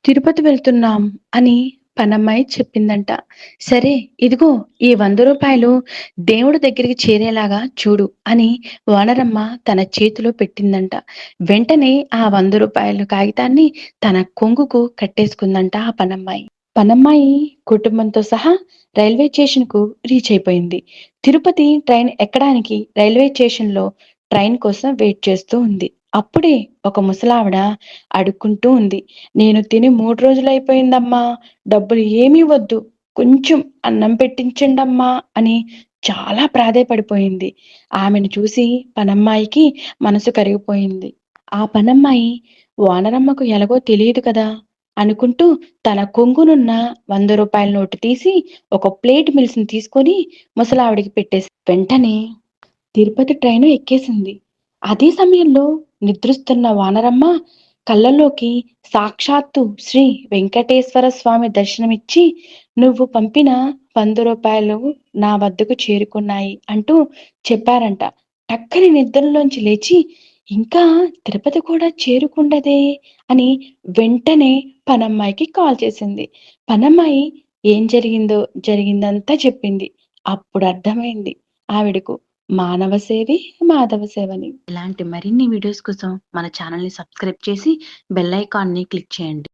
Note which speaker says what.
Speaker 1: తిరుపతి వెళ్తున్నాం అని పనమ్మాయి చెప్పిందంట. సరే ఇదిగో ఈ రూ. 100 దేవుడి దగ్గరికి చేరేలాగా చూడు అని వానరమ్మ తన చేతిలో పెట్టిందంట. వెంటనే ఆ రూ. 100 కాగితాన్ని తన కొంగుకు కట్టేసుకుందంట ఆ పనమ్మాయి. పనమ్మాయి కుటుంబంతో సహా రైల్వే స్టేషన్‌కు రీచ్ అయిపోయింది. తిరుపతి ట్రైన్ ఎక్కడానికి రైల్వే స్టేషన్‌లో ట్రైన్ కోసం వెయిట్ చేస్తూ ఉంది. అప్పుడే ఒక ముసలావిడ అడుక్కుంటూ ఉంది. "నేను తిని 3 రోజులైపోయిందమ్మా. డబ్బులు ఏమీ వద్దు. కొంచెం అన్నం పెట్టించండమ్మా" అని చాలా ప్రాధేయపడిపోయింది. ఆమెను చూసి పనమ్మాయికి మనసు కరిగిపోయింది. ఆ పనమ్మాయి వానరమ్మకు ఎలాగో తెలియదు కదా అనుకుంటూ తన కొంగునున్న రూ. 100 నోటు తీసి ఒక ప్లేట్ మిల్స్‌ని తీసుకొని ముసలావిడకి పెట్టేసి వెంటనే తిరుపతి ట్రైను ఎక్కేసింది. అదే సమయంలో నిద్రిస్తున్న వానరమ్మ కళ్ళలోకి సాక్షాత్తు శ్రీ వెంకటేశ్వర స్వామి దర్శనమిచ్చి, "నువ్వు పంపిన రూ. 100 నా వద్దకు చేరుకున్నాయి" అంటూ చెప్పారంట. టక్కని నిద్రలోంచి లేచి, "ఇంకా తిరుపతి కూడా చేరుకుండదే" అని వెంటనే పనమ్మాయికి కాల్ చేసింది. పనమ్మాయి ఏం జరిగిందో జరిగిందంతా చెప్పింది. అప్పుడు అర్థమైంది ఆవిడకు మానవ సేవే మాధవ సేవని. ఇలాంటి మరిన్ని వీడియోస్ కోసం మన ఛానల్‌ని సబ్స్క్రైబ్ చేసి బెల్ ఐకాన్‌ని క్లిక్ చేయండి.